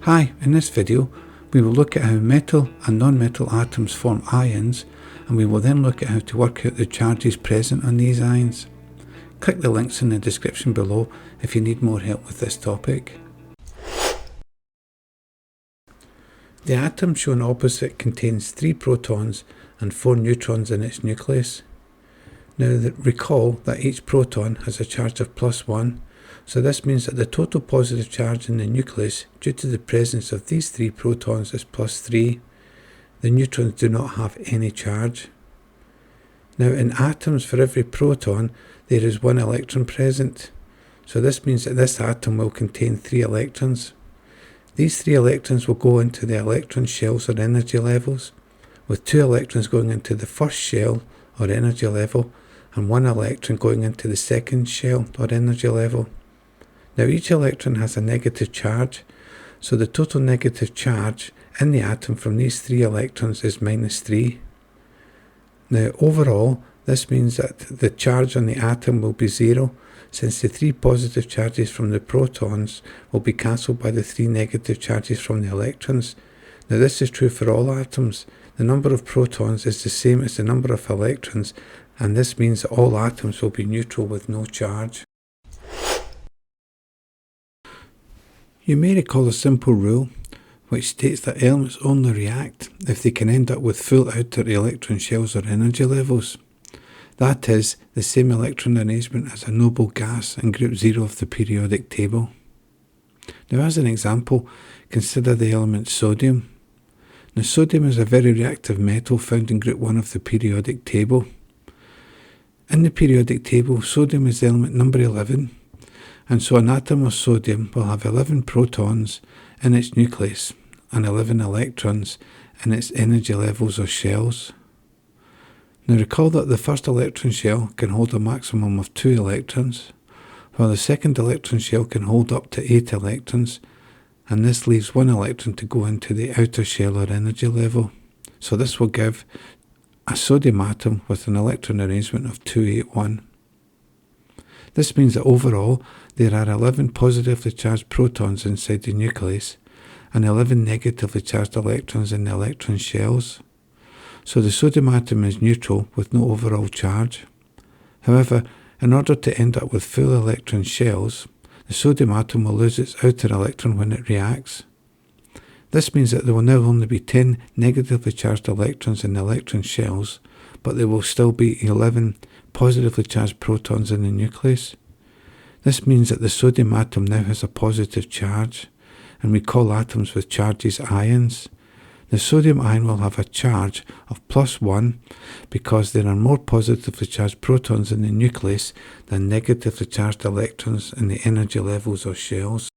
Hi, in this video we will look at how metal and non-metal atoms form ions, and we will then look at how to work out the charges present on these ions. Click the links in the description below if you need more help with this topic. The atom shown opposite contains 3 protons and 4 neutrons in its nucleus. Now recall that each proton has a charge of +1, so this means that the total positive charge in the nucleus due to the presence of these 3 protons is +3. The neutrons do not have any charge. Now in atoms, for every proton there is 1 electron present, so this means that this atom will contain 3 electrons. These 3 electrons will go into the electron shells or energy levels, with 2 electrons going into the first shell or energy level and 1 electron going into the second shell or energy level. Now each electron has a negative charge, so the total negative charge in the atom from these 3 electrons is -3. Now overall, this means that the charge on the atom will be 0, since the 3 positive charges from the protons will be cancelled by the 3 negative charges from the electrons. Now this is true for all atoms. The number of protons is the same as the number of electrons, and this means that all atoms will be neutral with no charge. You may recall a simple rule which states that elements only react if they can end up with full outer electron shells or energy levels. That is, the same electron arrangement as a noble gas in group 0 of the periodic table. Now as an example, consider the element sodium. Now sodium is a very reactive metal found in group 1 of the periodic table. In the periodic table, sodium is the element number 11, and so an atom of sodium will have 11 protons in its nucleus and 11 electrons in its energy levels or shells. Now recall that the first electron shell can hold a maximum of 2 electrons, while the second electron shell can hold up to 8 electrons, and this leaves 1 electron to go into the outer shell or energy level. So this will give a sodium atom with an electron arrangement of 281. This means that overall there are 11 positively charged protons inside the nucleus and 11 negatively charged electrons in the electron shells. So the sodium atom is neutral with no overall charge. However, in order to end up with full electron shells, the sodium atom will lose its outer electron when it reacts. This means that there will now only be 10 negatively charged electrons in the electron shells, but there will still be 11 positively charged protons in the nucleus. This means that the sodium atom now has a positive charge, and we call atoms with charges ions. The sodium ion will have a charge of +1 because there are more positively charged protons in the nucleus than negatively charged electrons in the energy levels or shells.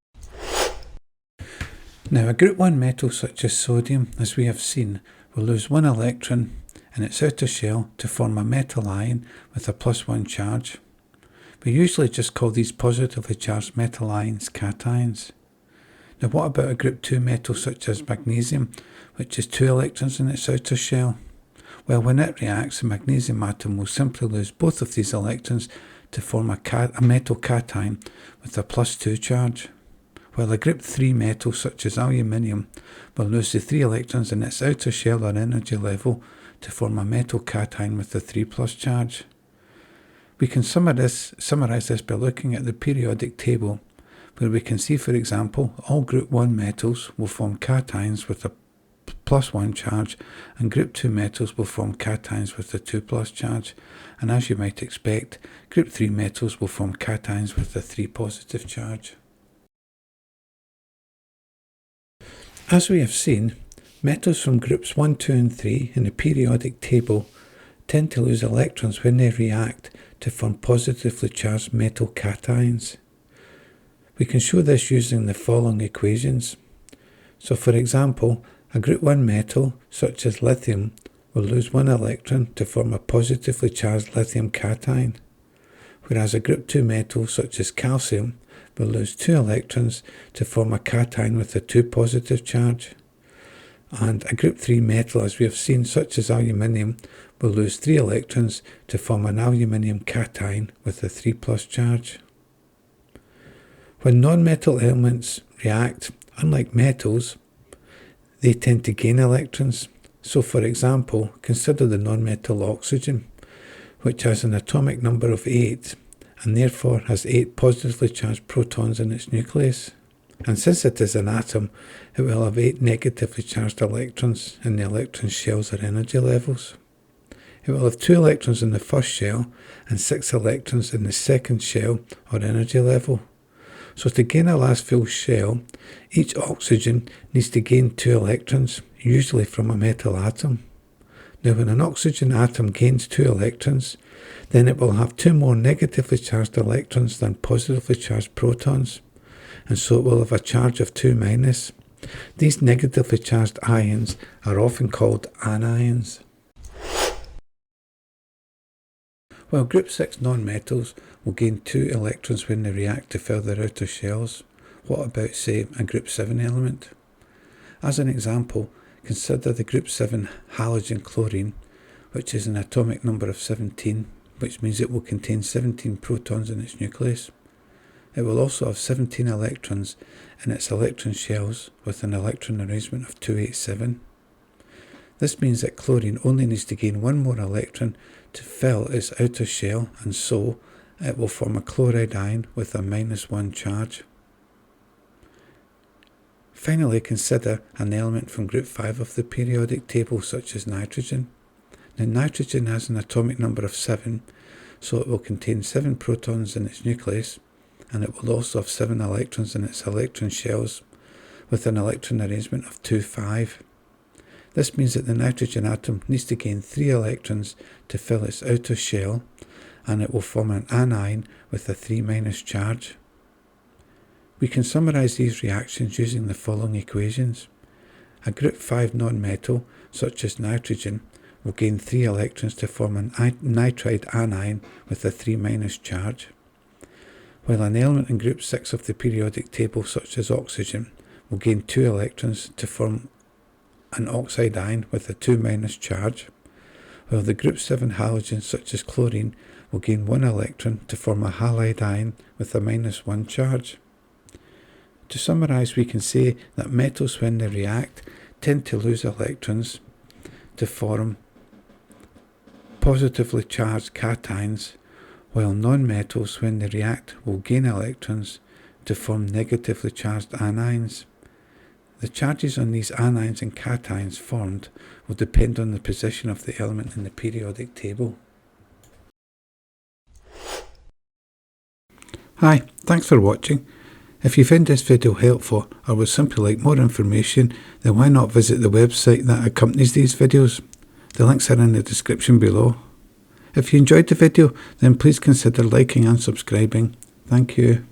Now a group 1 metal such as sodium, as we have seen, will lose 1 electron in its outer shell to form a metal ion with a +1 charge. We usually just call these positively charged metal ions cations. Now what about a group 2 metal such as magnesium, which has 2 electrons in its outer shell? Well, when it reacts, the magnesium atom will simply lose both of these electrons to form a metal cation with a +2 charge. While a group 3 metal such as aluminium will lose the 3 electrons in its outer shell or energy level to form a metal cation with a 3+ charge. We can summarise this by looking at the periodic table, where we can see, for example, all group 1 metals will form cations with a +1 charge, and group 2 metals will form cations with a 2+ charge, and as you might expect, group 3 metals will form cations with a 3+ charge. As we have seen, metals from groups 1, 2 and 3 in the periodic table tend to lose electrons when they react to form positively charged metal cations. We can show this using the following equations. So for example, a group 1 metal such as lithium will lose 1 electron to form a positively charged lithium cation, whereas a group 2 metal such as calcium will lose 2 electrons to form a cation with a 2+ charge. And a group 3 metal, as we have seen, such as aluminium, will lose 3 electrons to form an aluminium cation with a 3+ charge. When non-metal elements react, Unlike metals, they tend to gain electrons. So for example, consider the non-metal oxygen, which has an atomic number of 8 and therefore has 8 positively charged protons in its nucleus. And since it is an atom, it will have 8 negatively charged electrons in the electron shells or energy levels. It will have 2 electrons in the first shell and 6 electrons in the second shell or energy level. So to gain a last full shell, each oxygen needs to gain 2 electrons, usually from a metal atom. Now when an oxygen atom gains 2 electrons, then it will have 2 more negatively charged electrons than positively charged protons, and so it will have a charge of 2 minus. These negatively charged ions are often called anions. While group 6 nonmetals will gain 2 electrons when they react to fill their outer shells, what about, say, a group 7 element? As an example, consider the group 7 halogen chlorine, which is an atomic number of 17, which means it will contain 17 protons in its nucleus. It will also have 17 electrons in its electron shells with an electron arrangement of 287. This means that chlorine only needs to gain 1 more electron to fill its outer shell, and so it will form a chloride ion with a -1 charge. Finally, consider an element from group 5 of the periodic table, such as nitrogen. Now, nitrogen has an atomic number of 7, so it will contain 7 protons in its nucleus, and it will also have 7 electrons in its electron shells with an electron arrangement of 2,5. This means that the nitrogen atom needs to gain 3 electrons to fill its outer shell, and it will form an anion with a 3- charge. We can summarise these reactions using the following equations. A group 5 nonmetal, such as nitrogen, will gain 3 electrons to form an nitride anion with a 3- charge, while an element in group 6 of the periodic table, such as oxygen, will gain 2 electrons to form an oxide ion with a 2- charge, while the group 7 halogens, such as chlorine, will gain 1 electron to form a halide ion with a -1 charge. To summarise, we can say that metals, when they react, tend to lose electrons to form positively charged cations, while non-metals, when they react, will gain electrons to form negatively charged anions. The charges on these anions and cations formed will depend on the position of the element in the periodic table. Hi, thanks for watching. If you found this video helpful or would simply like more information, then why not visit the website that accompanies these videos? The links are in the description below. If you enjoyed the video, then please consider liking and subscribing. Thank you.